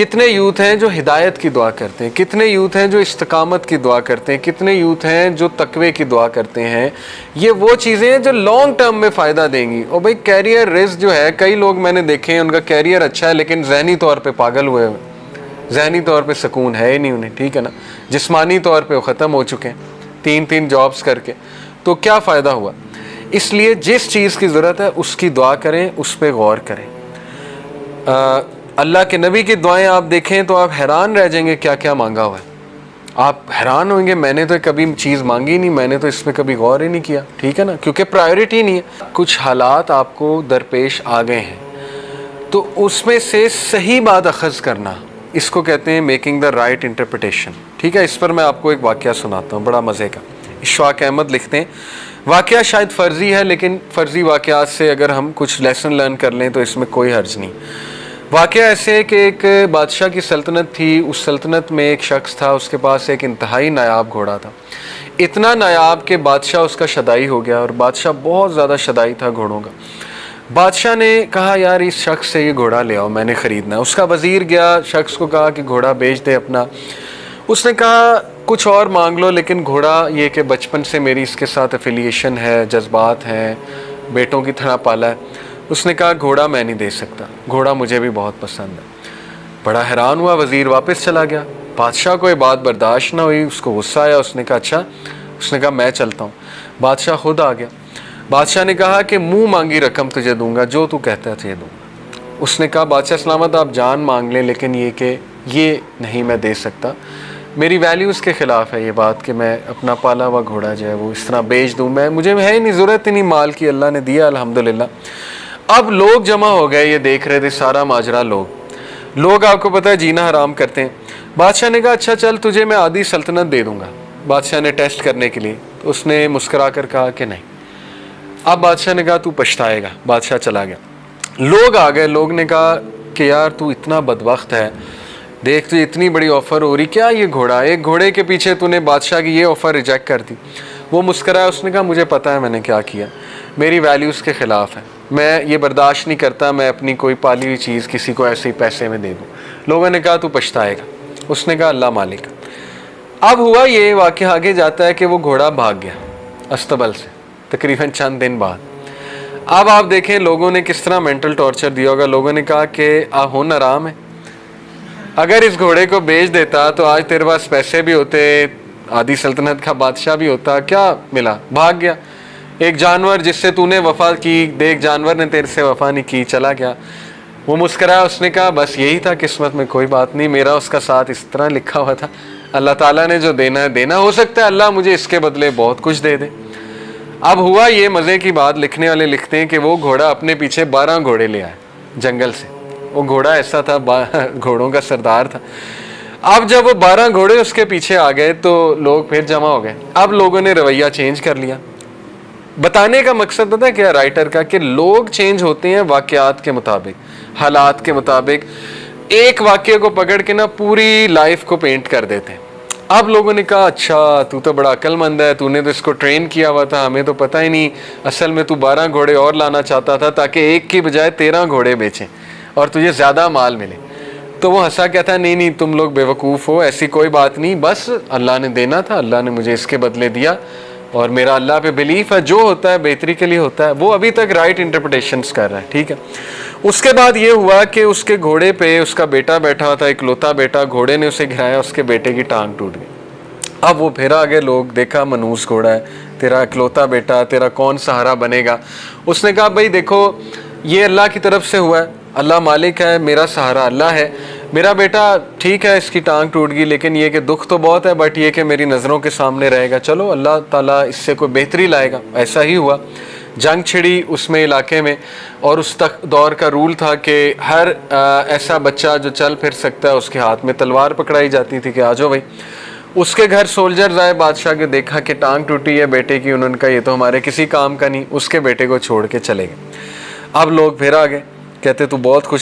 کتنے یوتھ ہیں جو ہدایت کی دعا کرتے ہیں, کتنے یوتھ ہیں جو استقامت کی دعا کرتے ہیں, کتنے یوتھ ہیں جو تقوی کی دعا کرتے ہیں. یہ وہ چیزیں ہیں جو لانگ ٹرم میں فائدہ دیں گی. اور بھائی کیریئر رسک جو ہے, کئی لوگ میں نے دیکھے ہیں ان کا کیریئر اچھا ہے لیکن ذہنی طور پہ پاگل ہوئے ہوئے, ذہنی طور پہ سکون ہے ہی نہیں انہیں, ٹھیک ہے نا. جسمانی طور پہ وہ ختم ہو چکے ہیں 3 جابس کر کے, تو کیا فائدہ ہوا. اس لیے جس چیز کی ضرورت ہے اس کی دعا کریں, اس پہ غور کریں. اللہ کے نبی کی دعائیں آپ دیکھیں تو آپ حیران رہ جائیں گے کیا کیا مانگا ہوا ہے. آپ حیران ہوئیں گے میں نے تو کبھی چیز مانگی نہیں, میں نے تو اس پہ کبھی غور ہی نہیں کیا, ٹھیک ہے نا, کیونکہ پرائیورٹی نہیں ہے. کچھ حالات آپ کو درپیش آ گئے ہیں تو اس میں سے صحیح بات اخذ کرنا, اس کو کہتے ہیں میکنگ دا رائٹ انٹرپریٹیشن, ٹھیک ہے. اس پر میں آپ کو ایک واقعہ سناتا ہوں بڑا مزے کا. اشفاق احمد لکھتے ہیں, واقعہ شاید فرضی ہے لیکن فرضی واقعات سے اگر ہم کچھ لیسن لرن کر لیں تو اس میں کوئی حرج نہیں. واقعہ ایسے ہے کہ ایک بادشاہ کی سلطنت تھی. اس سلطنت میں ایک شخص تھا, اس کے پاس ایک انتہائی نایاب گھوڑا تھا. اتنا نایاب کہ بادشاہ اس کا شدائی ہو گیا, اور بادشاہ بہت زیادہ شدائی تھا گھوڑوں کا. بادشاہ نے کہا یار اس شخص سے یہ گھوڑا لے آؤ, میں نے خریدنا ہے. اس کا وزیر گیا, شخص کو کہا کہ گھوڑا بیچ دے اپنا. اس نے کہا کچھ اور مانگ لو لیکن گھوڑا یہ کہ بچپن سے میری اس کے ساتھ افیلیشن ہے, جذبات ہیں, بیٹوں کی طرح پالا ہے. اس نے کہا گھوڑا میں نہیں دے سکتا, گھوڑا مجھے بھی بہت پسند ہے. بڑا حیران ہوا, وزیر واپس چلا گیا. بادشاہ کو یہ بات برداشت نہ ہوئی, اس کو غصہ آیا. اس نے کہا اچھا, اس نے کہا میں چلتا ہوں. بادشاہ خود آ گیا. بادشاہ نے کہا کہ منہ مانگی رقم تجھے دوں گا, جو تو کہتا ہے تجھے دوں گا. اس نے کہا بادشاہ سلامت آپ جان مانگ لیں لیکن یہ کہ یہ نہیں میں دے سکتا, میری ویلیوز کے خلاف ہے یہ بات کہ میں اپنا پالا ہوا گھوڑا جو ہے وہ اس طرح بیچ دوں. مجھے ہے ہی نہیں, ضرورت ہی نہیں مال کی, اللہ نے دیا الحمدللہ. اب لوگ جمع ہو گئے, یہ دیکھ رہے تھے سارا ماجرا. لوگ آپ کو پتہ ہے جینا حرام کرتے ہیں. بادشاہ نے کہا اچھا چل تجھے میں آدھی سلطنت دے دوں گا. بادشاہ نے ٹیسٹ کرنے کے لیے, تو اس نے مسکرا کر کہا کہ نہیں. اب بادشاہ نے کہا تو پچھتائے گا. بادشاہ چلا گیا. لوگ آ گئے, لوگ نے کہا کہ یار تو اتنا بدبخت ہے, دیکھ تو اتنی بڑی آفر ہو رہی, کیا یہ گھوڑا, ایک گھوڑے کے پیچھے تو نے بادشاہ کی یہ آفر ریجیکٹ کر دی. وہ مسکرایا, اس نے کہا مجھے پتہ ہے میں نے کیا کیا, میری ویلیوز کے خلاف ہے, میں یہ برداشت نہیں کرتا میں اپنی کوئی پالی ہوئی چیز کسی کو ایسے ہی پیسے میں دے دوں. لوگوں نے کہا تو پچھتائے گا. اس نے کہا اللہ مالک. اب ہوا یہ واقعہ آگے جاتا ہے کہ وہ گھوڑا بھاگ گیا استبل سے تقریباً چند دن بعد. اب آپ دیکھیں لوگوں نے کس طرح مینٹل ٹارچر دیا ہوگا. لوگوں نے کہا کہ ہن آرام ہے, اگر اس گھوڑے کو بیچ دیتا تو آج تیرے پاس پیسے بھی ہوتے, آدھی سلطنت کا بادشاہ بھی ہوتا, کیا ملا, بھاگ گیا. ایک جانور جس سے تو نے وفا کی, دیکھ جانور نے تیرے سے وفا نہیں کی, چلا گیا. وہ مسکرایا, اس نے کہا بس یہی تھا قسمت میں, کوئی بات نہیں, میرا اس کا ساتھ اس طرح لکھا ہوا تھا, اللہ تعالیٰ نے جو دینا ہے دینا, ہو سکتا ہے اللہ مجھے اس کے بدلے بہت کچھ دے دے. اب ہوا یہ مزے کی بات, لکھنے والے لکھتے ہیں کہ وہ گھوڑا اپنے پیچھے 12 گھوڑے لے آئے جنگل سے. وہ گھوڑا ایسا تھا, گھوڑوں کا سردار تھا. اب جب وہ 12 گھوڑے اس کے پیچھے آ گئے تو لوگ پھر جمع ہو گئے. اب لوگوں نے رویہ چینج کر لیا. بتانے کا مقصد پتہ ہے کیا رائٹر کا, کہ لوگ چینج ہوتے ہیں واقعات کے مطابق, حالات کے مطابق. ایک واقعے کو پکڑ کے نا پوری لائف کو پینٹ کر دیتے ہیں. اب لوگوں نے کہا اچھا تو تو بڑا عقل مند ہے, تو نے تو اس کو ٹرین کیا ہوا تھا, ہمیں تو پتہ ہی نہیں, اصل میں تو 12 گھوڑے اور لانا چاہتا تھا تاکہ ایک کی بجائے 13 گھوڑے بیچیں اور تجھے زیادہ مال ملے. تو وہ ہنسا, کہتا ہے نہیں تم لوگ بیوقوف ہو, ایسی کوئی بات نہیں, بس اللہ نے دینا تھا, اللہ نے مجھے اس کے بدلے دیا, اور میرا اللہ پہ بلیف ہے, جو ہوتا ہے بہتری کے لیے ہوتا ہے. وہ ابھی تک رائٹ انٹرپریٹیشنز کر رہا ہے, ٹھیک ہے. اس کے بعد یہ ہوا کہ اس کے گھوڑے پہ اس کا بیٹا بیٹھا ہوا تھا, اکلوتا بیٹا. گھوڑے نے اسے گرایا, اس کے بیٹے کی ٹانگ ٹوٹ گئی. اب وہ پھر آگے لوگ, دیکھا منوس گھوڑا ہے, تیرا اکلوتا بیٹا, تیرا کون سہارا بنے گا. اس نے کہا بھائی دیکھو یہ اللہ کی طرف سے ہوا ہے, اللہ مالک ہے, میرا سہارا اللہ ہے. میرا بیٹا ٹھیک ہے اس کی ٹانگ ٹوٹ گئی, لیکن یہ کہ دکھ تو بہت ہے, بٹ یہ کہ میری نظروں کے سامنے رہے گا, چلو اللہ تعالیٰ اس سے کوئی بہتری لائے گا. ایسا ہی ہوا. جنگ چھڑی اس میں علاقے میں, اور اس دور کا رول تھا کہ ہر ایسا بچہ جو چل پھر سکتا ہے اس کے ہاتھ میں تلوار پکڑائی جاتی تھی کہ آ جاؤ بھائی. اس کے گھر سولجرز آئے بادشاہ کے, دیکھا کہ ٹانگ ٹوٹی ہے بیٹے کی, انہوں نے کہا یہ تو ہمارے کسی کام کا نہیں, اس کے بیٹے کو چھوڑ کے چلے گئے. اب لوگ پھر آ گئے, کہتے تو بہت خوش